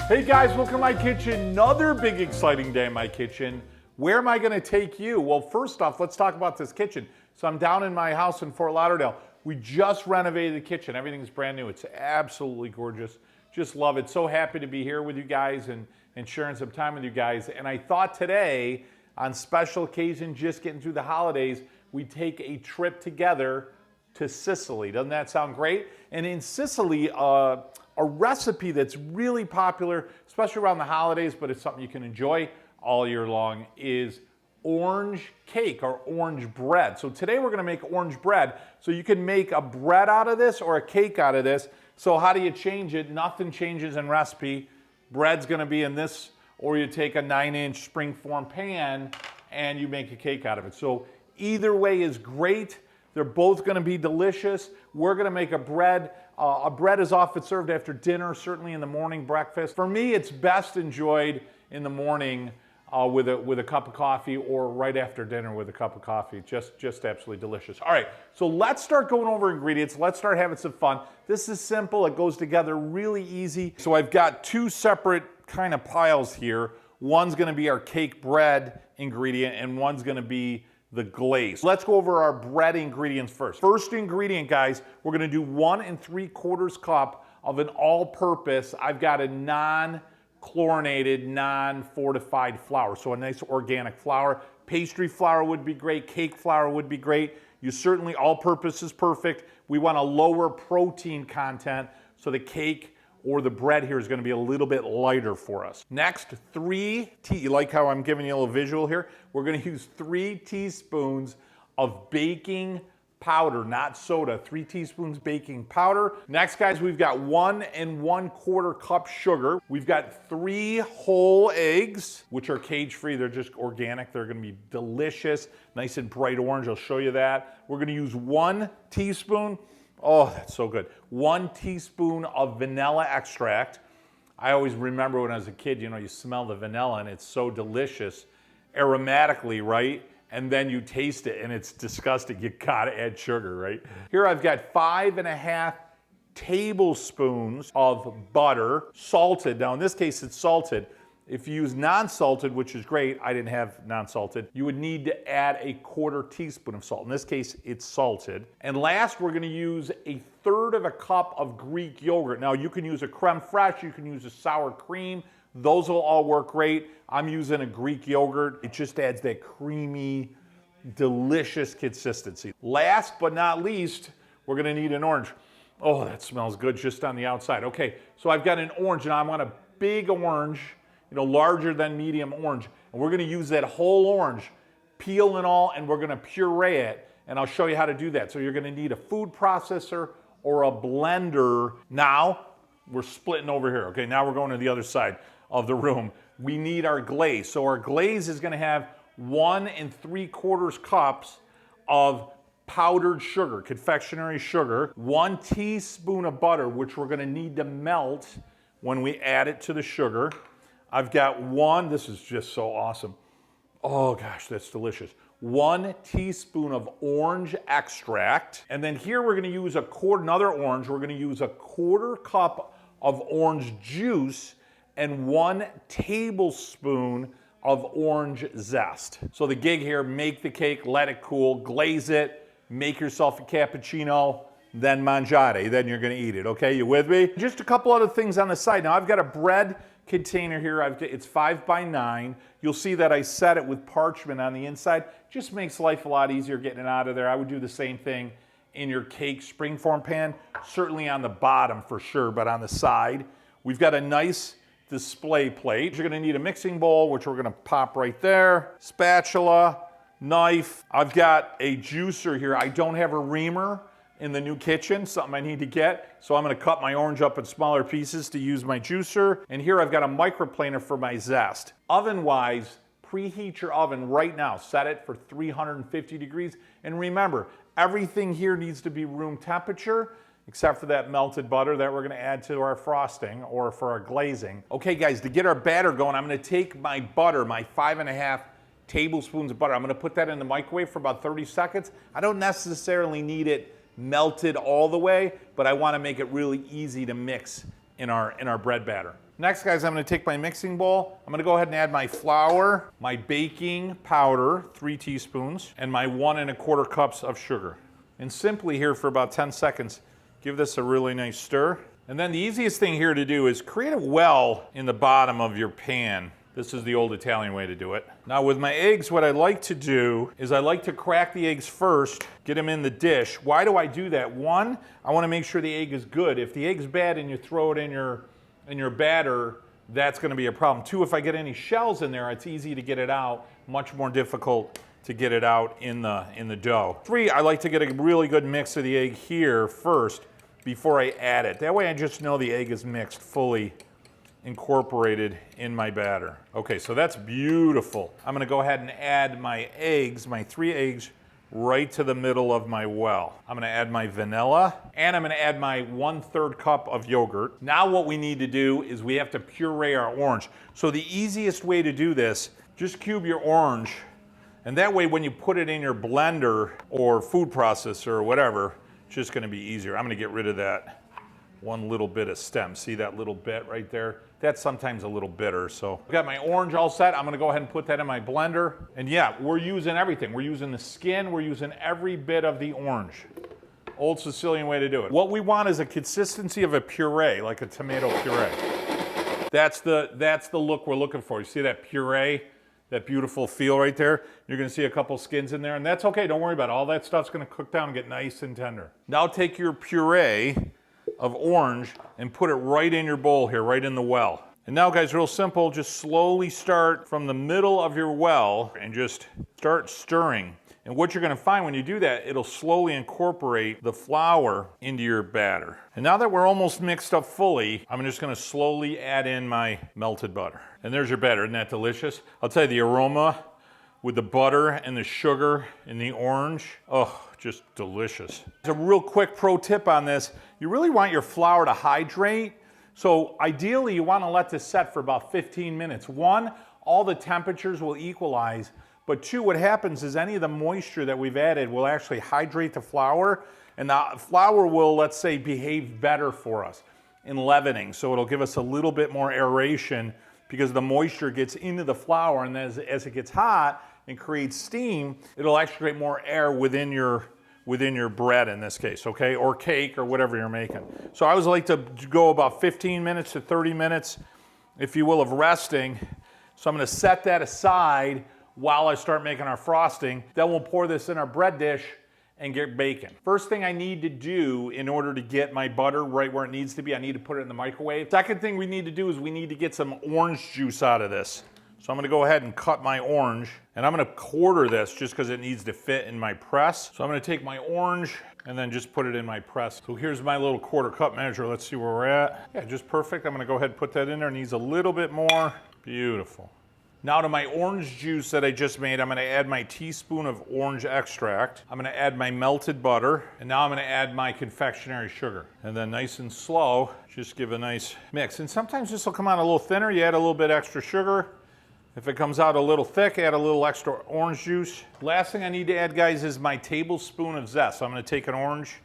Hey guys, welcome to my kitchen. Another big exciting day in my kitchen. Where am I gonna take you? Well, first off, let's talk about this kitchen. So I'm down in my house in Fort Lauderdale. We just renovated the kitchen. Everything's brand new. It's absolutely gorgeous. Just love it. So happy to be here with you guys and sharing some time with you guys. And I thought today, on special occasion, just getting through the holidays, we'd take a trip together to Sicily. Doesn't that sound great? And in Sicily, a recipe that's really popular, especially around the holidays, but it's something you can enjoy all year long, is orange cake or orange bread. So today we're gonna make orange bread. So you can make a bread out of this or a cake out of this. So how do you change it? Nothing changes in recipe. Bread's gonna be in this, or you take a 9-inch springform pan and you make a cake out of it. So either way is great. They're both gonna be delicious. We're gonna make a bread. A bread is often served after dinner, certainly in the morning breakfast. For me, it's best enjoyed in the morning with a cup of coffee, or right after dinner with a cup of coffee. Just absolutely delicious. All right, so let's start going over ingredients. Let's start having some fun. This is simple. It goes together really easy. So I've got two separate kind of piles here. One's gonna be our cake bread ingredient, and one's gonna be the glaze. Let's go over our bread ingredients first. First ingredient, guys, we're gonna do 1 3/4 cup of an all-purpose. I've got a non-chlorinated, non-fortified flour, so a nice organic flour. Pastry flour would be great, cake flour would be great. You certainly, all-purpose is perfect. We want a lower protein content, so the cake or the bread here is gonna be a little bit lighter for us. Next, you like how I'm giving you a little visual here? We're gonna use 3 teaspoons of baking powder, not soda, 3 teaspoons baking powder. Next, guys, we've got 1 1/4 cup sugar. We've got 3 whole eggs, which are cage-free. They're just organic. They're gonna be delicious, nice and bright orange. I'll show you that. We're gonna use 1 teaspoon. Oh, that's so good. 1 teaspoon of vanilla extract. I always remember when I was a kid, you know, you smell the vanilla and it's so delicious aromatically, right? And then you taste it and it's disgusting. You gotta add sugar, right? Here I've got 5.5 tablespoons of butter, salted. Now in this case it's salted. If you use non-salted, which is great, I didn't have non-salted, you would need to add a 1/4 teaspoon of salt. In this case, it's salted. And last, we're gonna use 1/3 cup of Greek yogurt. Now, you can use a creme fraiche, you can use a sour cream. Those will all work great. I'm using a Greek yogurt. It just adds that creamy, delicious consistency. Last but not least, we're gonna need an orange. Oh, that smells good just on the outside. Okay, so I've got an orange, and I want a big orange, you know, larger than medium orange. And we're gonna use that whole orange, peel and all, and we're gonna puree it. And I'll show you how to do that. So you're gonna need a food processor or a blender. Now, we're splitting over here. Okay, now we're going to the other side of the room. We need our glaze. So our glaze is gonna have 1 3/4 cups of powdered sugar, confectionery sugar, 1 teaspoon of butter, which we're gonna need to melt when we add it to the sugar. I've got this is just so awesome. Oh gosh, that's delicious. 1 teaspoon of orange extract. And then here we're gonna use another orange. We're gonna use a 1/4 cup of orange juice and 1 tablespoon of orange zest. So the gig here, make the cake, let it cool, glaze it, make yourself a cappuccino, then mangiare, then you're gonna eat it, okay? You with me? Just a couple other things on the side. Now I've got a bread container here. It's 5 by 9. You'll see that I set it with parchment on the inside. Just makes life a lot easier getting it out of there. I would do the same thing in your cake springform pan, certainly on the bottom for sure, but on the side. We've got a nice display plate. You're gonna need a mixing bowl, which we're gonna pop right there, spatula, knife. I've got a juicer here. I don't have a reamer in the new kitchen, something I need to get. So I'm gonna cut my orange up in smaller pieces to use my juicer. And here I've got a microplaner for my zest. Oven-wise, preheat your oven right now. Set it for 350 degrees. And remember, everything here needs to be room temperature, except for that melted butter that we're gonna add to our frosting or for our glazing. Okay guys, to get our batter going, I'm gonna take my butter, my 5.5 tablespoons of butter. I'm gonna put that in the microwave for about 30 seconds. I don't necessarily need it melted all the way, but I wanna make it really easy to mix in our bread batter. Next, guys, I'm gonna take my mixing bowl. I'm gonna go ahead and add my flour, my baking powder, 3 teaspoons, and my 1 1/4 cups of sugar. And simply here for about 10 seconds, give this a really nice stir. And then the easiest thing here to do is create a well in the bottom of your pan. This is the old Italian way to do it. Now with my eggs, what I like to do is I like to crack the eggs first, get them in the dish. Why do I do that? One, I wanna make sure the egg is good. If the egg's bad and you throw it in your batter, that's gonna be a problem. Two, if I get any shells in there, it's easy to get it out, much more difficult to get it out in the dough. Three, I like to get a really good mix of the egg here first before I add it. That way I just know the egg is mixed fully incorporated in my batter. Okay, so that's beautiful. I'm gonna go ahead and add my eggs, my 3 eggs, right to the middle of my well. I'm gonna add my vanilla, and I'm gonna add my 1/3 cup of yogurt. Now what we need to do is we have to puree our orange. So the easiest way to do this, just cube your orange, and that way when you put it in your blender or food processor or whatever, it's just gonna be easier. I'm gonna get rid of that one little bit of stem. See that little bit right there? That's sometimes a little bitter. So I've got my orange all set. I'm gonna go ahead and put that in my blender. And yeah, we're using everything. We're using the skin, we're using every bit of the orange. Old Sicilian way to do it. What we want is a consistency of a puree, like a tomato puree. That's the look we're looking for. You see that puree? That beautiful feel right there? You're gonna see a couple skins in there, and that's okay, don't worry about it. All that stuff's gonna cook down and get nice and tender. Now take your puree of orange and put it right in your bowl here, right in the well. And now guys, real simple, just slowly start from the middle of your well and just start stirring. And what you're gonna find when you do that, it'll slowly incorporate the flour into your batter. And now that we're almost mixed up fully, I'm just gonna slowly add in my melted butter. And there's your batter, isn't that delicious? I'll tell you, the aroma with the butter and the sugar and the orange, oh, just delicious. A real quick pro tip on this, you really want your flour to hydrate. So ideally you wanna let this set for about 15 minutes. One, all the temperatures will equalize, but two, what happens is any of the moisture that we've added will actually hydrate the flour, and the flour will, let's say, behave better for us in leavening. So it'll give us a little bit more aeration because the moisture gets into the flour, and as it gets hot and creates steam, it'll actually create more air within your bread in this case, okay? Or cake or whatever you're making. So I always like to go about 15 minutes to 30 minutes, if you will, of resting. So I'm gonna set that aside while I start making our frosting. Then we'll pour this in our bread dish and get baking. First thing I need to do in order to get my butter right where it needs to be, I need to put it in the microwave. Second thing we need to do is we need to get some orange juice out of this. So I'm gonna go ahead and cut my orange, and I'm gonna quarter this just because it needs to fit in my press. So I'm gonna take my orange and then just put it in my press. So here's my little quarter cup measure. Let's see where we're at. Yeah, just perfect. I'm gonna go ahead and put that in there. It needs a little bit more. Beautiful. Now to my orange juice that I just made, I'm gonna add my teaspoon of orange extract. I'm gonna add my melted butter, and now I'm gonna add my confectionery sugar. And then nice and slow, just give a nice mix. And sometimes this will come out a little thinner. You add a little bit extra sugar. If it comes out a little thick, add a little extra orange juice. Last thing I need to add, guys, is my tablespoon of zest. So I'm gonna take an orange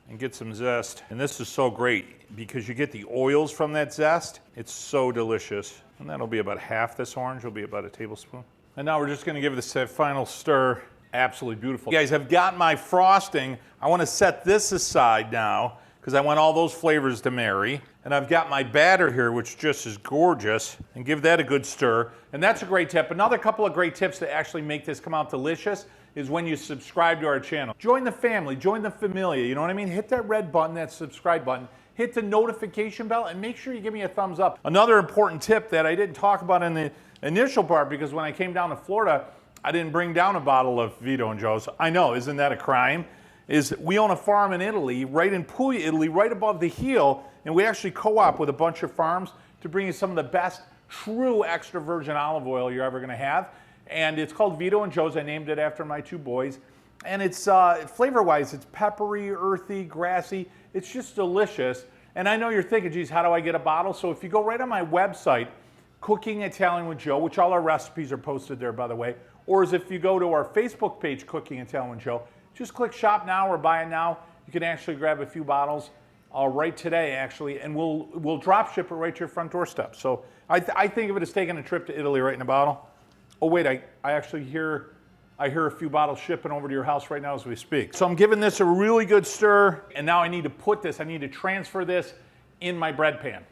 and get some zest. And this is so great because you get the oils from that zest. It's so delicious. And that'll be about half this orange, will be about a tablespoon. And now we're just gonna give this a final stir. Absolutely beautiful. You guys, I've got my frosting. I wanna set this aside now because I want all those flavors to marry. And I've got my batter here, which just is gorgeous, and give that a good stir. And that's a great tip. Another couple of great tips to actually make this come out delicious is when you subscribe to our channel. Join the family, join the familia, you know what I mean? Hit that red button, that subscribe button, hit the notification bell, and make sure you give me a thumbs up. Another important tip that I didn't talk about in the initial part, because when I came down to Florida, I didn't bring down a bottle of Vito and Joe's. I know, isn't that a crime? Is we own a farm in Italy, right in Puglia, Italy, right above the heel, and we actually co-op with a bunch of farms to bring you some of the best true extra virgin olive oil you're ever gonna have. And it's called Vito and Joe's. I named it after my 2 boys. And it's, flavor-wise, it's peppery, earthy, grassy. It's just delicious. And I know you're thinking, geez, how do I get a bottle? So if you go right on my website, Cooking Italian with Joe, which all our recipes are posted there, by the way, or as if you go to our Facebook page, Cooking Italian with Joe, just click Shop Now or Buy It Now. You can actually grab a few bottles. right today, actually, and we'll drop ship it right to your front doorstep. So I think of it as taking a trip to Italy right in a bottle. Oh wait, I actually hear a few bottles shipping over to your house right now as we speak. So I'm giving this a really good stir, and now I need to transfer this in my bread pan.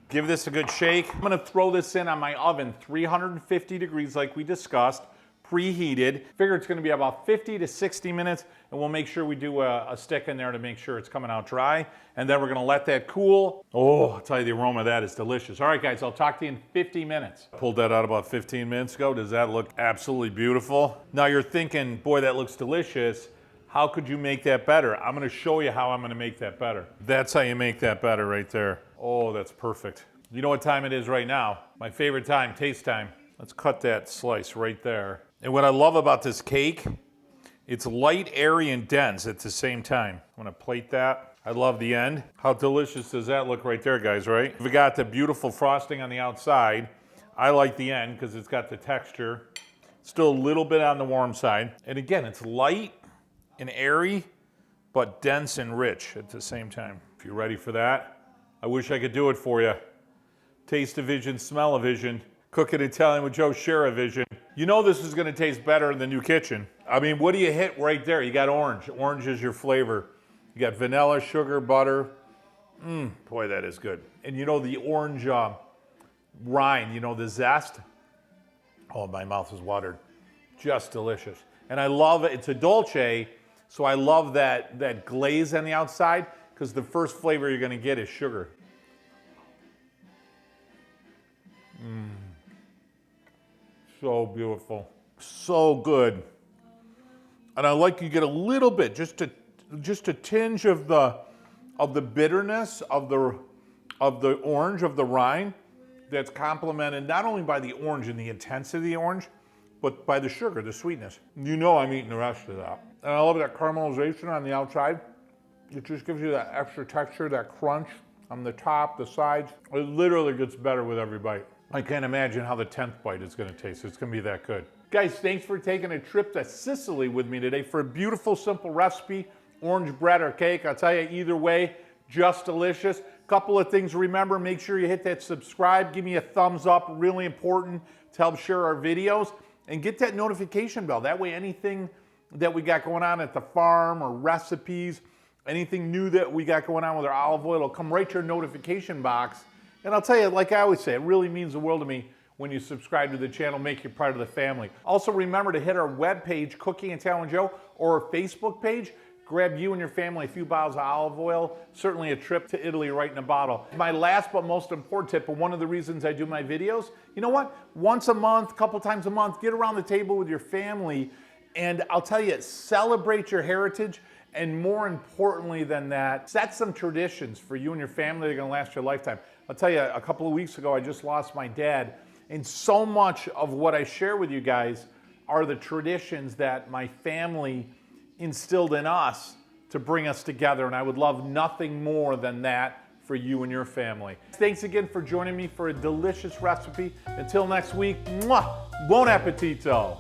Give this a good shake. I'm gonna throw this in on my oven, 350 degrees like we discussed, preheated. Figure it's gonna be about 50 to 60 minutes, and we'll make sure we do a stick in there to make sure it's coming out dry. And then we're gonna let that cool. Oh, I'll tell you, the aroma of that is delicious. All right, guys, I'll talk to you in 50 minutes. Pulled that out about 15 minutes ago. Does that look absolutely beautiful? Now you're thinking, boy, that looks delicious. How could you make that better? I'm gonna show you how I'm gonna make that better. That's how you make that better right there. Oh, that's perfect. You know what time it is right now? My favorite time, taste time. Let's cut that slice right there. And what I love about this cake, it's light, airy, and dense at the same time. I'm gonna plate that. I love the end. How delicious does that look right there, guys, right? We got the beautiful frosting on the outside. I like the end because it's got the texture. Still a little bit on the warm side. And again, it's light and airy, but dense and rich at the same time. If you're ready for that, I wish I could do it for you. Taste-o-vision, smell-o-vision, cooking Italian with Joe, share-a-vision. You know this is gonna taste better in the new kitchen. I mean, what do you hit right there? You got orange. Orange is your flavor. You got vanilla, sugar, butter. Boy, that is good. And you know the orange rind, you know, the zest. Oh, my mouth is watered. Just delicious. And I love it. It's a dolce, so I love that glaze on the outside, because the first flavor you're gonna get is sugar. So beautiful, so good. And I like you get a little bit, just a tinge of the bitterness of the orange, of the rind, that's complemented not only by the orange and the intensity of the orange, but by the sugar, the sweetness. You know I'm eating the rest of that. And I love that caramelization on the outside. It just gives you that extra texture, that crunch on the top, the sides. It literally gets better with every bite. I can't imagine how the 10th bite is gonna taste. It's gonna be that good. Guys, thanks for taking a trip to Sicily with me today for a beautiful, simple recipe, orange bread or cake. I'll tell you, either way, just delicious. Couple of things to remember, make sure you hit that subscribe, give me a thumbs up, really important to help share our videos, and get that notification bell. That way anything that we got going on at the farm or recipes, anything new that we got going on with our olive oil will come right to your notification box. And I'll tell you, like I always say, it really means the world to me when you subscribe to the channel, make you part of the family. Also remember to hit our webpage, Cooking Italian with Joe, or our Facebook page. Grab you and your family a few bottles of olive oil, certainly a trip to Italy right in a bottle. My last but most important tip, and one of the reasons I do my videos, you know what? Once a month, a couple times a month, get around the table with your family, and I'll tell you, celebrate your heritage. And more importantly than that, set some traditions for you and your family that are gonna last your lifetime. I'll tell you, a couple of weeks ago, I just lost my dad. And so much of what I share with you guys are the traditions that my family instilled in us to bring us together. And I would love nothing more than that for you and your family. Thanks again for joining me for a delicious recipe. Until next week, mwah, buon appetito.